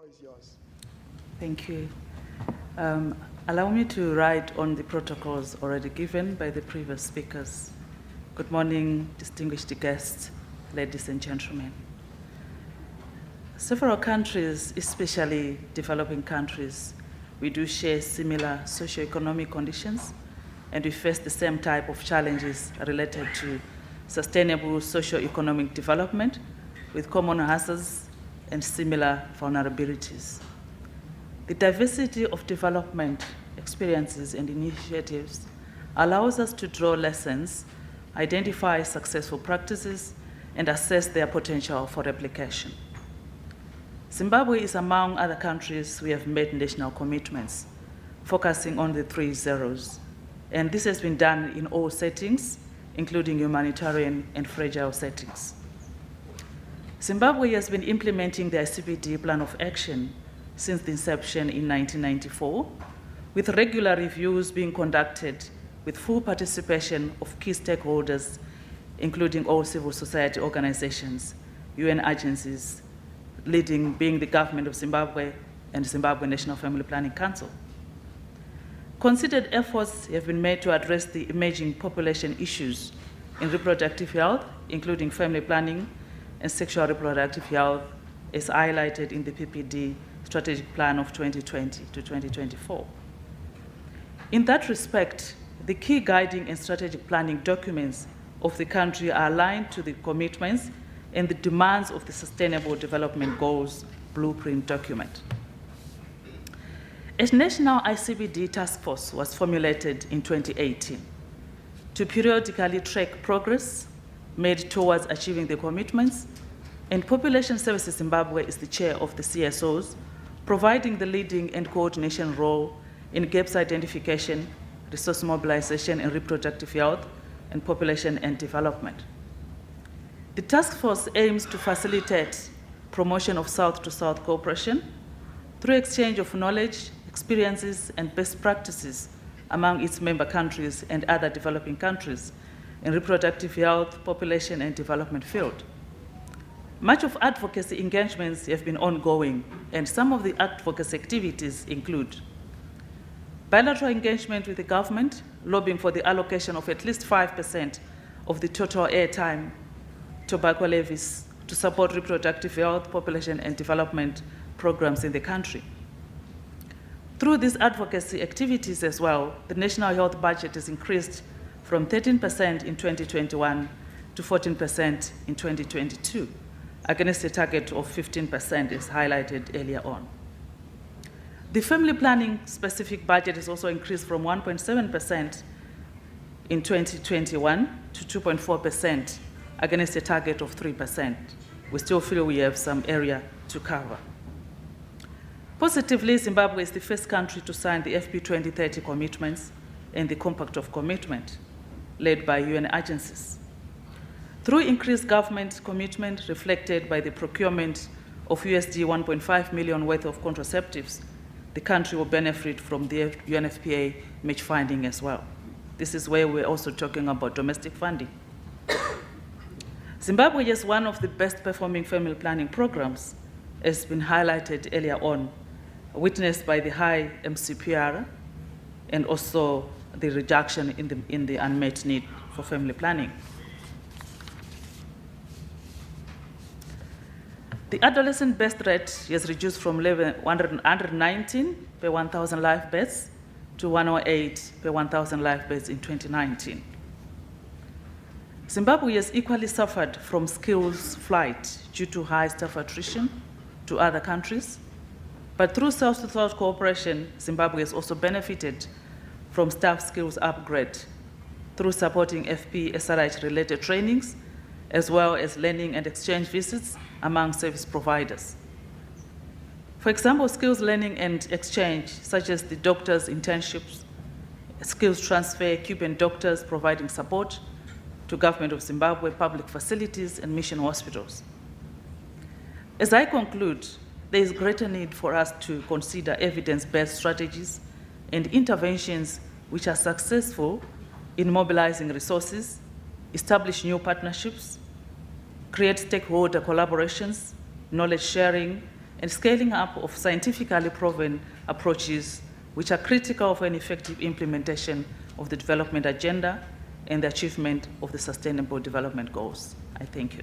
floor is yours. Thank you. Allow me to write on the protocols already given by the previous speakers. Good morning, distinguished guests, ladies and gentlemen. Several countries, especially developing countries, we do share similar socioeconomic conditions, and we face the same type of challenges related to sustainable socio-economic development with common hazards and similar vulnerabilities. The diversity of development experiences and initiatives allows us to draw lessons, identify successful practices, and assess their potential for replication. Zimbabwe is among other countries we have made national commitments, focusing on the 3 zeros. And this has been done in all settings, including humanitarian and fragile settings. Zimbabwe has been implementing the ICPD Plan of Action since the inception in 1994, with regular reviews being conducted with full participation of key stakeholders, including all civil society organizations, UN agencies, leading being the government of Zimbabwe and Zimbabwe National Family Planning Council. Considered efforts have been made to address the emerging population issues in reproductive health, including family planning and sexual reproductive health, as highlighted in the PPD Strategic Plan of 2020 to 2024. In that respect, the key guiding and strategic planning documents of the country are aligned to the commitments and the demands of the Sustainable Development Goals Blueprint document. A national ICPD task force was formulated in 2018 to periodically track progress made towards achieving the commitments, and Population Services Zimbabwe is the chair of the CSOs, providing the leading and coordination role in gaps identification, resource mobilization in reproductive health, and population and development. The task force aims to facilitate promotion of South-to-South cooperation through exchange of knowledge, experiences, and best practices among its member countries and other developing countries in reproductive health, population, and development field. Much of advocacy engagements have been ongoing, and some of the advocacy activities include bilateral engagement with the government, lobbying for the allocation of at least 5% of the total airtime tobacco levies to support reproductive health, population, and development programs in the country. Through these advocacy activities as well, the national health budget is increased from 13% in 2021 to 14% in 2022, against a target of 15% as highlighted earlier on. The family planning specific budget is also increased from 1.7% in 2021 to 2.4% against a target of 3%. We still feel we have some area to cover. Positively, Zimbabwe is the first country to sign the FP 2030 commitments and the Compact of Commitment, led by UN agencies. Through increased government commitment reflected by the procurement of USD 1.5 million worth of contraceptives, the country will benefit from the UNFPA match funding as well. This is where we're also talking about domestic funding. Zimbabwe is one of the best performing family planning programs, as has been highlighted earlier on, witnessed by the high MCPR and also the reduction in the unmet need for family planning. The adolescent birth rate has reduced from 119 per 1,000 live births to 108 per 1,000 live births in 2019. Zimbabwe has equally suffered from skills flight due to high staff attrition to other countries, but through South-to-South cooperation, Zimbabwe has also benefited from staff skills upgrade through supporting FP SRH-related trainings, as well as learning and exchange visits among service providers. For example, skills learning and exchange, such as the doctors' internships, skills transfer, Cuban doctors providing support to government of Zimbabwe, public facilities, and mission hospitals. As I conclude, there is greater need for us to consider evidence-based strategies and interventions which are successful in mobilizing resources, establish new partnerships, create stakeholder collaborations, knowledge sharing, and scaling up of scientifically proven approaches which are critical for an effective implementation of the development agenda and the achievement of the Sustainable Development Goals. I thank you.